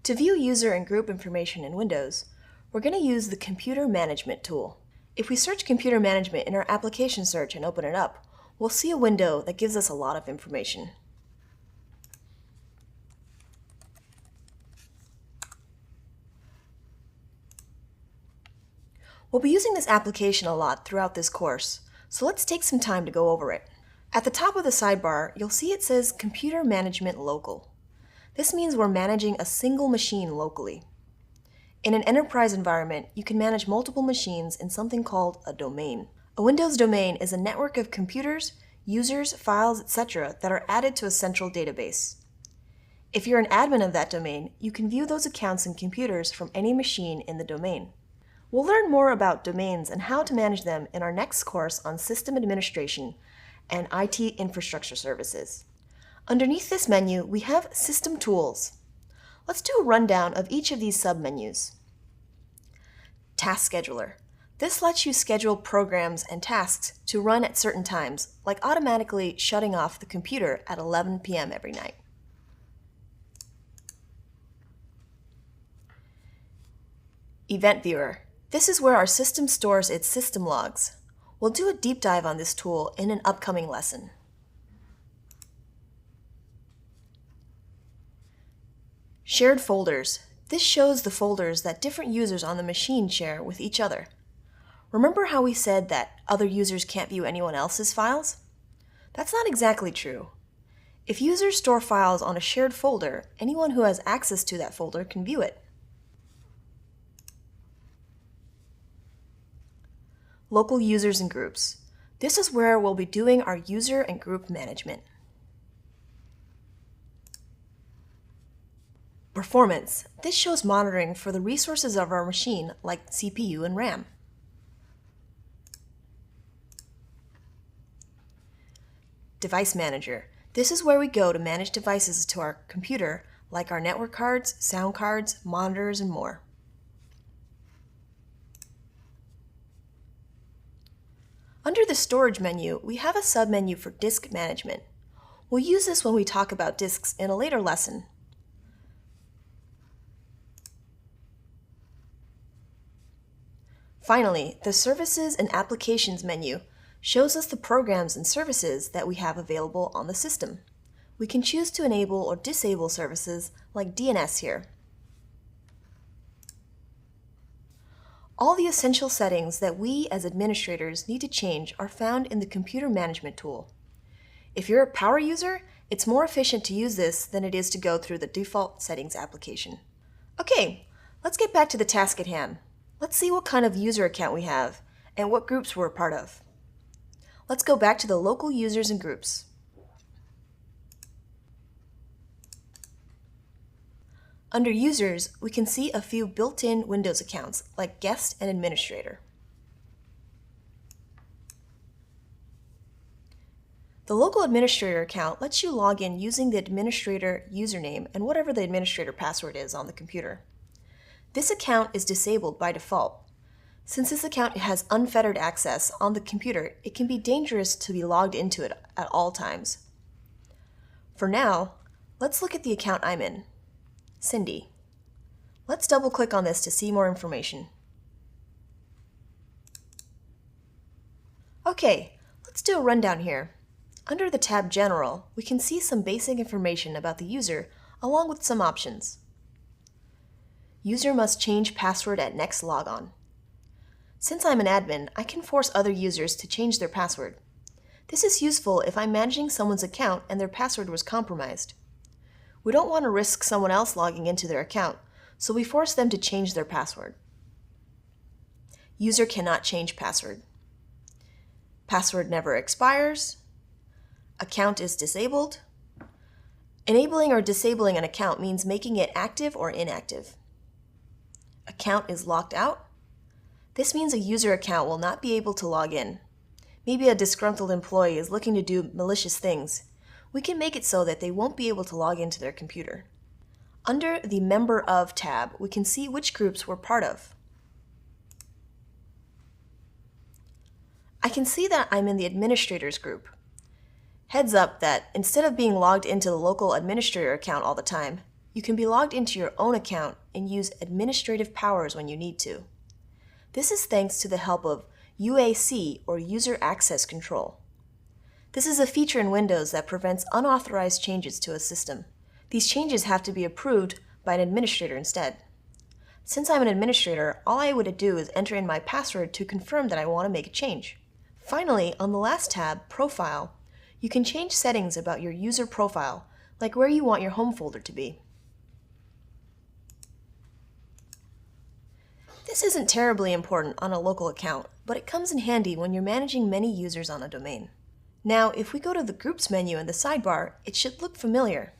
To view user and group information in Windows, we're going to use the Computer Management tool. If we search Computer Management in our application search and open it up, we'll see a window that gives us a lot of information. We'll be using this application a lot throughout this course, so let's take some time to go over it. At the top of the sidebar, you'll see it says Computer Management Local. This means we're managing a single machine locally. In an enterprise environment, you can manage multiple machines in something called a domain. A Windows domain is a network of computers, users, files, etc. that are added to a central database. If you're an admin of that domain, you can view those accounts and computers from any machine in the domain. We'll learn more about domains and how to manage them in our next course on system administration and IT infrastructure services. Underneath this menu, we have System Tools. Let's do a rundown of each of these submenus. Task Scheduler. This lets you schedule programs and tasks to run at certain times, like automatically shutting off the computer at 11 p.m. every night. Event Viewer. This is where our system stores its system logs. We'll do a deep dive on this tool in an upcoming lesson. Shared Folders. This shows the folders that different users on the machine share with each other. Remember how we said that other users can't view anyone else's files? That's not exactly true. If users store files on a shared folder, anyone who has access to that folder can view it. Local Users and Groups. This is where we'll be doing our user and group management. Performance. This shows monitoring for the resources of our machine, like CPU and RAM. Device Manager. This is where we go to manage devices to our computer, like our network cards, sound cards, monitors, and more. Under the Storage menu, we have a submenu for Disk Management. We'll use this when we talk about disks in a later lesson. Finally, the Services and Applications menu shows us the programs and services that we have available on the system. We can choose to enable or disable services like DNS here. All the essential settings that we as administrators need to change are found in the Computer Management tool. If you're a power user, it's more efficient to use this than it is to go through the default settings application. Okay, let's get back to the task at hand. Let's see what kind of user account we have and what groups we're a part of. Let's go back to the local users and groups. Under Users, we can see a few built-in Windows accounts like Guest and Administrator. The local administrator account lets you log in using the administrator username and whatever the administrator password is on the computer. This account is disabled by default. Since this account has unfettered access on the computer, it can be dangerous to be logged into it at all times. For now, let's look at the account I'm in, Cindy. Let's double-click on this to see more information. Okay, let's do a rundown here. Under the tab General, we can see some basic information about the user along with some options. User must change password at next logon. Since I'm an admin, I can force other users to change their password. This is useful if I'm managing someone's account and their password was compromised. We don't want to risk someone else logging into their account, so we force them to change their password. User cannot change password. Password never expires. Account is disabled. Enabling or disabling an account means making it active or inactive. Account is locked out. This means a user account will not be able to log in. Maybe a disgruntled employee is looking to do malicious things. We can make it so that they won't be able to log into their computer. Under the Member Of tab, we can see which groups we're part of. I can see that I'm in the Administrators group. Heads up that instead of being logged into the local administrator account all the time, you can be logged into your own account and use administrative powers when you need to. This is thanks to the help of UAC, or User Access Control. This is a feature in Windows that prevents unauthorized changes to a system. These changes have to be approved by an administrator instead. Since I'm an administrator, all I would do is enter in my password to confirm that I want to make a change. Finally, on the last tab, Profile, you can change settings about your user profile, like where you want your home folder to be. This isn't terribly important on a local account, but it comes in handy when you're managing many users on a domain. Now, if we go to the Groups menu in the sidebar, it should look familiar.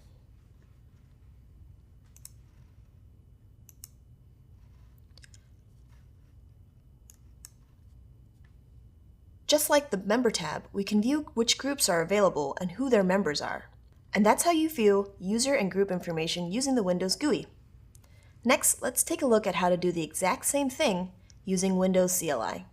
Just like the Member tab, we can view which groups are available and who their members are. And that's how you view user and group information using the Windows GUI. Next, let's take a look at how to do the exact same thing using Windows CLI.